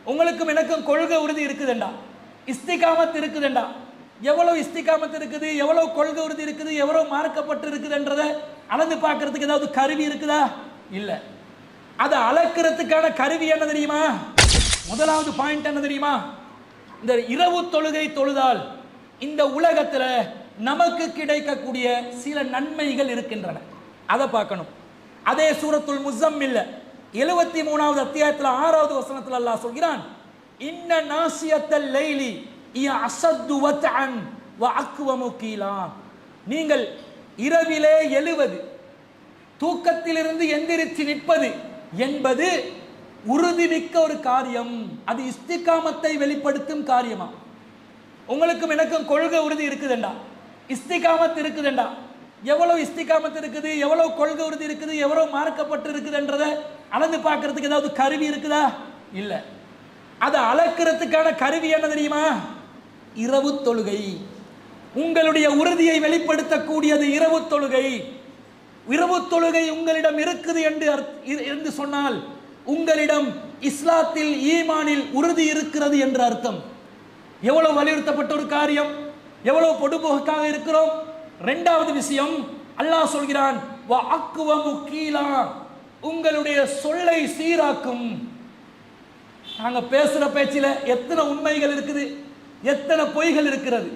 உங்களுக்கும் எனக்கும் கொள்கை உறுதி இருக்குதுண்டா, இஸ்திகாமத் இருக்குதுண்டா. எவ்வளவு இஸ்திகாமத் இருக்குது, எவ்வளவு கொள்கை உறுதி இருக்குது, எவ்வளவு மார்க்கப்பட்டு இருக்குதுன்றதை அளந்து பார்க்கறதுக்கு ஏதாவது கருவி இருக்குதா? இல்லை. அதை அளக்கிறதுக்கான கருவி என்ன தெரியுமா? முதலாவது பாயிண்ட் என்ன தெரியுமா? இந்த இரவு தொழுகை தொழுதால் இந்த உலகத்தில் நமக்கு கிடைக்கக்கூடிய சில நன்மைகள் இருக்கின்றன, அதை பார்க்கணும். அதே சூரத்துல் முஸம்மில் 73வது அத்தியாயத்தில் 6வது வசனத்தில் அல்லாஹ் சொல்கிறான், இன்ன நாசியத்தல் லைலி இய அஸத்து வத்அன் வ அக்வமு கீலா. நீங்கள் இரவிலே எழுவது, தூக்கத்திலிருந்து எந்திரிச்சு நிற்பது என்பது உறுதிமிக்க ஒரு காரியம். அது இஸ்திகாமத்தை வெளிப்படுத்தும் காரியமா? உங்களுக்கும் எனக்கும் கொள்கை உறுதி இருக்குதுண்டா, இஸ்திகாமத் இருக்குதுண்டா. எவ்வளவு இஸ்திகாமத் இருக்குது, எவ்வளவு கொள்கை உறுதி இருக்குது, எவ்வளவு மார்க்கப்பட்டு இருக்குதுன்றதை அளந்து பார்க்கறதுக்கு ஏதாவது கருவி இருக்குதா? இல்லை. அதை அளக்கிறதுக்கான கருவி என்ன தெரியுமா? இரவு தொழுகை. உங்களுடைய உறுதியை வெளிப்படுத்தக்கூடியது இரவு தொழுகை. இரவு தொழுகை உங்களிடம் இருக்குது என்று சொன்னால் உங்களிடம் இஸ்லாத்தில் ஈமானில் உறுதி இருக்கிறது என்று அர்த்தம். எவ்வளவு வலியுறுத்தப்பட்ட ஒரு காரியம், எவ்வளவு பொடுபோக்காக இருக்கிறோம். இரண்டாவது விஷயம், அல்லாஹ் சொல்கிறான், வ அக்வமு கீலா, உங்களுடைய சொல்லை சீராக்கும். நாங்க பேசுற பேச்சில எத்தனை உண்மைகள் இருக்குது, எத்தனை பொய்கள் இருக்கிறது,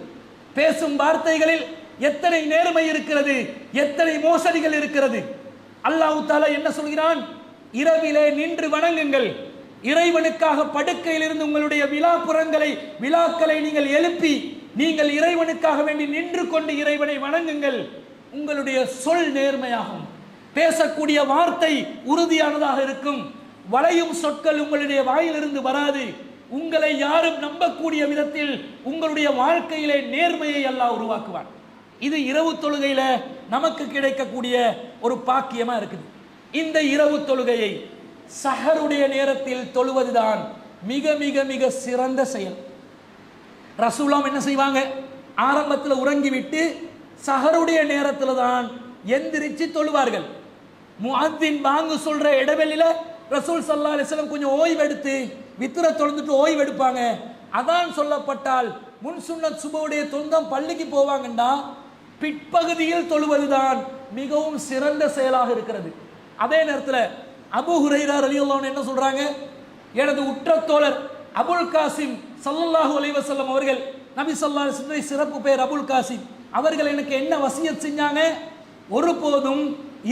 பேசும் வார்த்தைகளில் எத்தனை நேர்மை இருக்கிறது, எத்தனை மோசடிகள் இருக்கிறது. அல்லாஹ் தஆலா என்ன சொல்கிறான்? இரவிலே நின்று வணங்குங்கள். இறைவனுக்காக படுக்கையில் இருந்து உங்களுடைய விழாக்களை நீங்கள் எழுப்பி நீங்கள் இறைவனுக்காக வேண்டி நின்று கொண்டு இறைவனை வணங்குங்கள். உங்களுடைய சொல் நேர்மையாகும், பேசக்கூடிய வார்த்தை உறுதியானதாக இருக்கும், வளையும் சொற்கள் உங்களுடைய வாயிலிருந்து வராது. உங்களை யாரும் நம்பக்கூடிய விதத்தில் உங்களுடைய வாழ்க்கையிலே நேர்மையை அல்லாஹ் உருவாக்குவான். இது இரவு தொழுகையில நமக்கு கிடைக்கக்கூடிய ஒரு பாக்கியமா இருக்குது. இந்த இரவு தொழுகையை சஹருடைய நேரத்தில் தொழுவதுதான் மிக மிக மிக சிறந்த செயல். ரசூலாம் என்ன செய்வாங்க? ஆரம்பத்தில் உறங்கிவிட்டு சஹருடைய நேரத்தில் தான் எந்திரிச்சு தொழுவார்கள். முஅத்தின் பாங்கு சொல்ற இடைவெளியில ரசூல் ஸல்லல்லாஹு அலைஹி வஸல்லம் கொஞ்சம் ஓய்வெடுத்து வித்ர தொழுந்துட்டு ஓய்வெடுப்பாங்க. அதான் சொல்லப்பட்டால் முன் சுன்னத் சுபவுடைய தொழுதான் பள்ளிக்கு போவாங்கண்டா பிற்பகுதியில் தொழுவதுதான் மிகவும் சிறந்த செயலாக இருக்கிறது. அதே நேரத்தில் அபூ ஹுரைரா ரலியல்லாஹு அன்ஹு என்ன சொல்றாங்க? எனது உற்ற தோழர் அபுல் காசிம் ஸல்லல்லாஹு அலைஹி வஸல்லம் அவர்கள், நபி ஸல்லல்லாஹு அலைஹி வஸல்லம் சிறப்பு பெயர் அபுல் காசிம் அவர்கள் எனக்கு என்ன வசியத் செஞ்சாங்க? ஒருபோதும்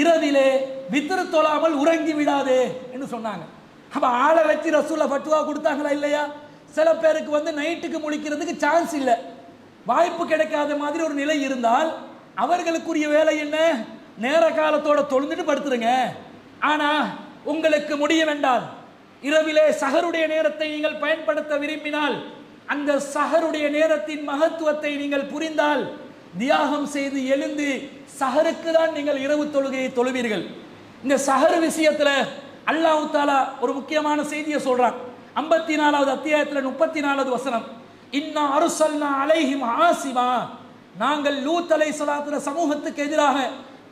இரவிலே வித்ர் தொழாமல் உறங்கி விடாதே என்று சொன்னாங்க. அப்ப ஆளை வச்சு ரசூலுல்லாஹ் ஃபத்வா கொடுத்தாங்களா இல்லையா? சில பேருக்கு நைட்டுக்கு முழிக்கிறதுக்கு சான்ஸ் இல்லை, வாய்ப்பு கிடைக்காத மாதிரி ஒரு நிலை இருந்தால் அவர்களுக்குரிய வேலை என்ன? நேர காலத்தோட தொழுந்துட்டு படுத்துருங்க. ஆனா உங்களுக்கு முடிய வேண்டாம், இரவிலே சஹருடைய நேரத்தை நீங்கள் பயன்படுத்த விரும்பினால் அந்த சஹருடைய நேரத்தின் மகத்துவத்தை நீங்கள் புரிந்தால் தியாகம் செய்து எழுந்து சஹருக்கு தான் நீங்கள் இரவு தொழுகையை தொழுவீர்கள். இந்த சஹர் விஷயத்துல அல்லாஹ் தஆலா ஒரு முக்கியமான செய்தியை சொல்றான். 54வது அத்தியாயத்தில் 34வது வசனம், இன்னா அர்சல்னா அலைஹிம் ஆசிமா, நாங்கள் லூத் அலைஹிஸ்ஸலாத்து சமூகத்துக்கு எதிராக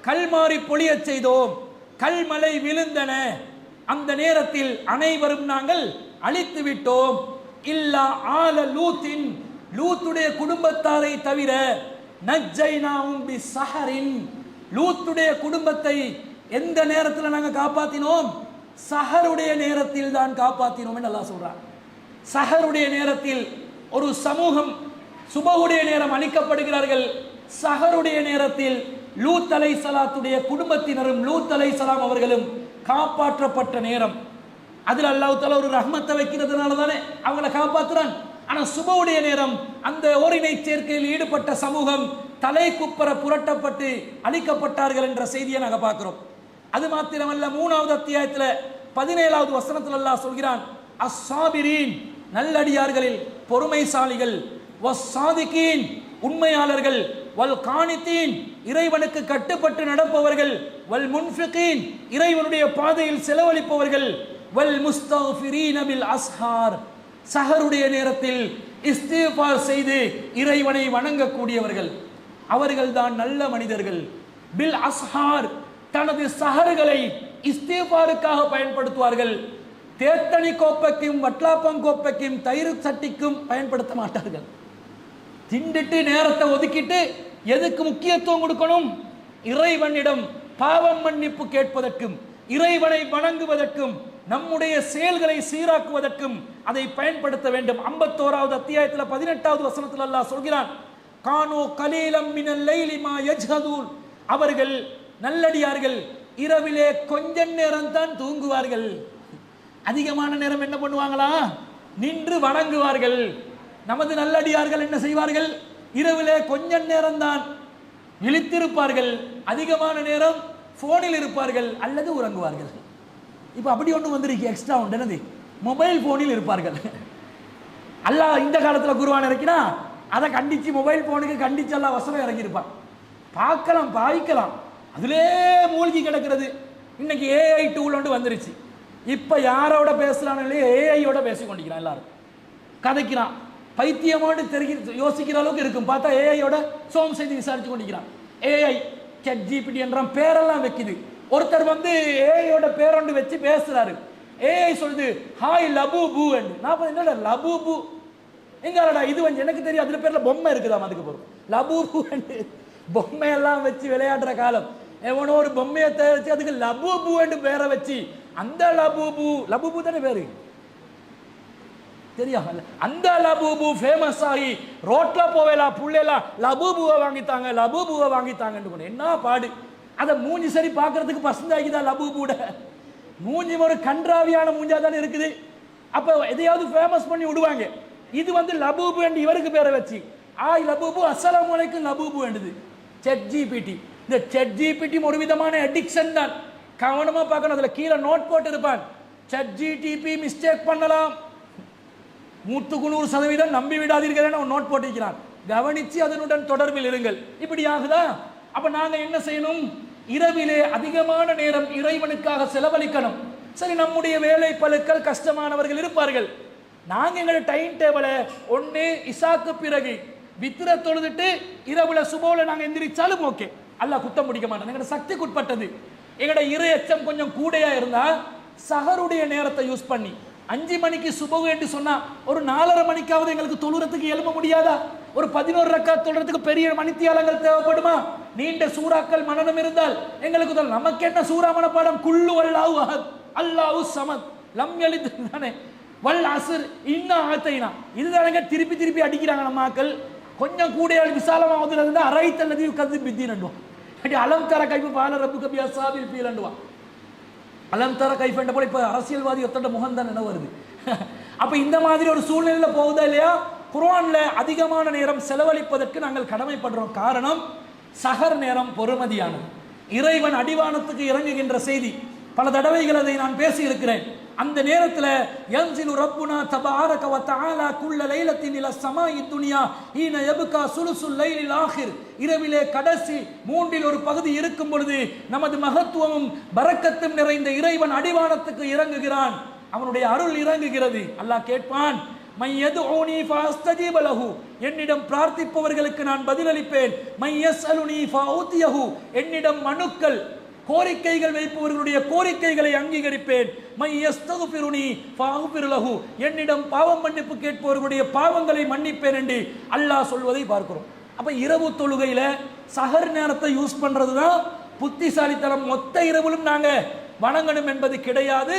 கல்மாரி பொழிய செய்தோம், கல்மலை விழுந்தன, அந்த நேரத்தில் அனைவரும் நாங்கள் அழித்து விட்டோம். இல்லா ஆல லூத்தின், லூத்துடைய குடும்பத்தாரை தவிர, நஜ்ஜைனாஹும் பிஸஹரின், லூத்துடைய குடும்பத்தை எந்த நேரத்தில் நாங்கள் காப்பாற்றினோம்? சஹருடைய நேரத்தில் தான் காப்பாற்றினோம் என்று அல்லாஹ் சொல்றார். சஹருடைய நேரத்தில் ஒரு சமூகம் சுபஹுடைய நேரம் அழிக்கப்படுகிறார்கள். சஹருடைய நேரத்தில் லூத் அலைஹிஸ்ஸலாத்துடைய குடும்பத்தினரும் லூத் அலைஹிஸ்ஸலாம் அவர்களும் காப்பாற்றப்பட்ட நேரம். அதில் அல்லாஹ் தஆலா ஒரு ரஹ்மத்தை வைக்கிறதுனால தானே அவங்களை காப்பாற்றுறான். ஆனால் சுபஹுடைய நேரம் அந்த ஓரினை சேர்க்கையில் ஈடுபட்ட சமூகம் தலை குப்பர புரட்டப்பட்டு அழிக்கப்பட்டார்கள் என்ற செய்தியை நாங்கள் பார்க்கிறோம். அது மாத்திரமல்ல, 3வது அத்தியாயத்தில் 17வது வசனத்தில் அல்லாஹ் சொல்கிறான், அஸ்ஸாபிரீன், நல்லடியார்களில் பொறுமைசாலிகள், வஸ்ஸாதிகீன், உண்மையாளர்கள், வல் கானிதீன், இறைவனுக்கு கட்டுப்பட்டு நடப்பவர்கள், வல் முன்ஃபிகீன், இறைவனுடைய பாதையில் செலவழிப்பவர்கள், வல் முஸ்தக்ஃபிரீன பில் அஸ்ஹார், சஹருடைய நேரத்தில் இஸ்திக்ஃபார் செய்து இறைவனை வணங்கக்கூடியவர்கள், அவர்கள்தான் நல்ல மனிதர்கள். பில் அஸ்ஹார், தனது சஹர்களை இஸ்திக்ஃபாருக்காக பயன்படுத்துவார்கள், தேத்தனி கோப்பைக்கும் வட்லாப்பம் கோப்பைக்கும் தயிர் சட்டிக்கும் பயன்படுத்த மாட்டார்கள். திண்டுட்டு நேரத்தை ஒதுக்கிட்டு எதுக்கு முக்கியத்துவம் கொடுக்கணும்? இறைவனிடம் பாவம் மன்னிப்பு கேட்பதற்கும் இறைவனை வணங்குவதற்கும் நம்முடைய செயல்களை சீராக்குவதற்கும் அதை பயன்படுத்த வேண்டும். 51வது அத்தியாயத்தில் 18வது வசனத்தில் அல்லாஹ் சொல்கிறான், கானோ கலீலம் மினல் லைலி மா யஜ்ஹதூன், அவர்கள் நல்லடியார்கள் இரவிலே கொஞ்ச நேரம் தான் தூங்குவார்கள். அதிகமான நேரம் என்ன பண்ணுவாங்களா? நின்று வணங்குவார்கள். நமது நல்லடியார்கள் என்ன செய்வார்கள்? இரவிலே கொஞ்ச நேரம் தான் விழித்திருப்பார்கள், அதிகமான நேரம் போனில் இருப்பார்கள் அல்லது உறங்குவார்கள். இப்போ அப்படி ஒன்று வந்துருக்கு, எக்ஸ்ட்ரா ஒன்று என்னது, மொபைல் போனில் இருப்பார்கள். அல்லாஹ் இந்த காலத்தில் குர்ஆன் இறக்கினா அதை கண்டிச்சு மொபைல் போனுக்கு கண்டிச்சு அல்லாஹ் வசனம் இறங்கியிருப்பான். பார்க்கலாம் பாவிக்கலாம், அதிலே மூழ்கி கிடக்கிறது. இன்னைக்கு ஏஐ டூல் ஒன்று வந்துருச்சு. இப்போ யாரோட பேசலான்னு இல்லையே, ஏஐயோட பேசி கொண்டிருக்கிறான். எல்லாரும் கதைக்கிறான், பைத்தியமோடு யோசிக்கிற அளவுக்கு இருக்கும். பார்த்தா ஏஐயோட சோம் செய்து விசாரிச்சு கொண்டிருக்கிறான். ஏஐ சாட் ஜிபிடி என்ற பேரெல்லாம் வைக்குது. ஒருத்தர் வந்து ஏஐயோட பேரொண்டு வச்சு பேசுறாரு. ஏஐ சொல்லுது ஹாய் லபூபு என்று. நான் என்னடா லபூபு எங்கடா இது வந்து எனக்கு தெரியும், அதுல பேர்ல பொம்மை இருக்குதாம். அதுக்கு போறோம் லபூபு என்று பொம்மையெல்லாம் வச்சு விளையாடுற காலம். எவனோ ஒரு பொம்மையை தயாரிச்சு அதுக்கு லபூபு என்று பேரை வச்சு, அந்த லபூபு லபூபு தானே பேரு தெரியா, அந்த லபூபு ஃபேமஸ் ஆகி ரோட்ல போவேலாம் புள்ளேலாம் லபூபுவை வாங்கித்தாங்க லபூபுவை வாங்கித்தாங்கன்னு. என்ன பாடு! அதை மூஞ்சி சரி பார்க்கறதுக்கு பசந்தாக்கிதான் லபூபூட மூஞ்சி ஒரு கன்றாவியான மூஞ்சா தானே இருக்குது. அப்ப எதையாவது ஃபேமஸ் பண்ணி விடுவாங்க. இது வந்து லபூபு என்று இவருக்கு பேரை வச்சு, ஆய் லபூபு அஸ்ஸலாமு அலைக்கும் லபூபு வேண்டுது. சாட் ஜிபிடி, இந்த சாட் ஜிபிடி ஒரு விதமான அடிக்ஷன் தான். கவனமா பார்க்கணும். அதுல கீழே நோட் போட்டு இருப்பான், சாட் ஜிடிபி மிஸ்டேக் பண்ணலாம், 100% நம்பி விடாதீர்கள் நோட் போட்டிருக்கிறான். கவனிச்சு அதனுடன் தொடர்பில் இருங்கள். இப்படி ஆகுதா? அப்ப நாங்க என்ன செய்யணும்? இரவிலே அதிகமான நேரம் இறைவனுக்காக செலவழிக்கணும். சரி, நம்முடைய வேலை பளுக்கள் கஷ்டமானவர்கள் இருப்பார்கள். நாங்க எங்களோட டைம் டேபிளை ஒன்று இசாக்கு பிறகு வித்திர தொழுதுட்டு இரவுல சுபோல நாங்க எந்திரிச்சாலும் ஓகே, அல்லாஹ் குத்தம் முடிக்க மாட்டோம். எங்களோட சக்திக்கு உட்பட்டது. எங்களோட இறை அச்சம் கொஞ்சம் கூடையா இருந்தா சஹருடைய நேரத்தை யூஸ் பண்ணி 5 மணிக்கு சுபகு என்று சொன்னா ஒரு 4:30 மணிக்காவது எங்களுக்கு தொழுறதுக்கு எழுப்ப முடியாதா? ஒரு 11 ரக்காத் தொழுறதுக்கு பெரிய மணித்தியாலங்கள் தேவைப்படுமா? நீண்ட சூறாக்கள் மனனம் இருந்தால் எங்களுக்கு நமக்கு என்ன சூறா மனப்பாடம்? குல்லு அல்லாஹு அஹத் அல்லாஹு சமத் லம் யலித் தானே, வல் அஸ்ர் இன்னா ஆத்தைனா. இதுதானங்க திருப்பி திருப்பி அடிக்கிறாங்க நம்ம ஆக்கள். கொஞ்சம் கூடையால் விசாலமா ஓதுறதுன்னா அரைத்தல்லதி கது பித்தினண்டுவான். அடி அலம் தர கைஃப பால ரப்பு கபி அஸ்ஸாபில் ஃபீலண்டுவான். அலம் தர கைஃபண்ட போல இப்ப அரசியல்வாதி ஒத்தண்ட முகம் தான் என்ன வருது. அப்ப இந்த மாதிரி ஒரு சூழ்நிலையில போகுதா இல்லையா? குர்ஆன்ல அதிகமான நேரம் செலவழிப்பதற்கு நாங்கள் கடமைப்படுறோம். காரணம், சஹர் நேரம் பொறுமதியானது. இறைவன் அடிவானத்துக்கு இறங்குகின்ற செய்தி பல தடவைகள் அதை நான் பேசி இருக்கிறேன். அந்த நேரத்தில் யன்சிலு ரப்புனா தபாரக வ தஆலா குல்ல லைலத்தின் இலா ஸமாஇ துன்யா ஹீன யப்கா சுலுசுல் லைலில் ஆகிர், இரவிலே கடைசி 3இல் ஒரு பகுதி இருக்கும் பொழுது நமது மகத்துவமும் பரக்கத்தும் நிறைந்த இறைவன் அடிவானத்துக்கு இறங்குகிறான். அவனுடைய அருள் இறங்குகிறது. அல்லாஹ் கேட்பான், மை யதுஊனி ஃபஅஸ்தஜீப லஹு, என்னிடம் பிரார்த்திப்பவர்களுக்கு நான் பதிலளிப்பேன். மை யஸ்அலுனி ஃபஅூதியஹு, என்னிடம் மனுக்கள் கோரிக்கைகள் வைப்பவர்களுடைய கோரிக்கைகளை அங்கீகரிப்பேன். மை யஸ்தக்ஃபிருனி ஃபஅக்ஃபிர் லஹு, என்னிடம் பாவம் மன்னிப்பு கேட்பவர்களுடைய பாவங்களை மன்னிப்பேன் என்று அல்லாஹ் சொல்வதை பார்க்கிறோம். அப்ப இரவு தொழுகையில சஹர் நேரத்தை யூஸ் பண்றதுதான் புத்திசாலித்தனம். மொத்த இரவிலும் நாங்க வணங்கணும் என்பது கிடையாது.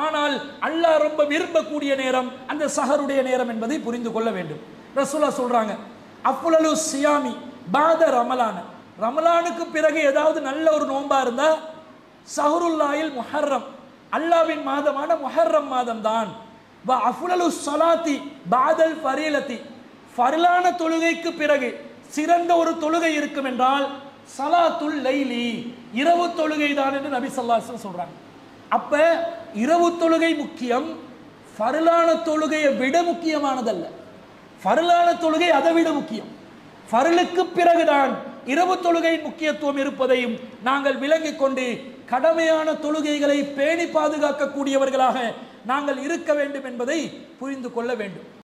ஆனால் அல்லாஹ் ரொம்ப விரும்பக்கூடிய நேரம் அந்த சஹருடைய நேரம் என்பதை புரிந்து கொள்ள வேண்டும். ரசூலுல்லாஹ் சொல்றாங்க, அஃலலு சியாமி பாத ரமலான, ரமலானுக்கு பிறகு ஏதாவது நல்ல ஒரு நோன்பா இருந்தா சஹருல்லாஹில் முஹர்ரம், அல்லாஹ்வின் மாதமான முஹர்ரம் மாதம் தான். வ அஃலலு ஸலாத்தி பாதல் ஃபரீலத்தி, ஃபர்லான தொழுகைக்கு பிறகு சிறந்த ஒரு தொழுகை இருக்கும் என்றால் சலாத்துல் லைலி, இரவு தொழுகை தான் என்று நபி ஸல்லல்லாஹு அலைஹி வஸல்லம் சொல்றாங்க. அப்ப இரவு தொழுகை முக்கியம், ஃபர்லான தொழுகையை விட முக்கியமானதல்ல. ஃபர்லான தொழுகை அதை விட முக்கியம். ஃபர்லுக்கு பிறகுதான் இரவு தொழுகையின் முக்கியத்துவம் இருப்பதையும் நாங்கள் விளங்கிக் கொண்டு கடமையான தொழுகைகளை பேணி பாதுகாக்கக்கூடியவர்களாக நாங்கள் இருக்க வேண்டும் என்பதை புரிந்து கொள்ள வேண்டும்.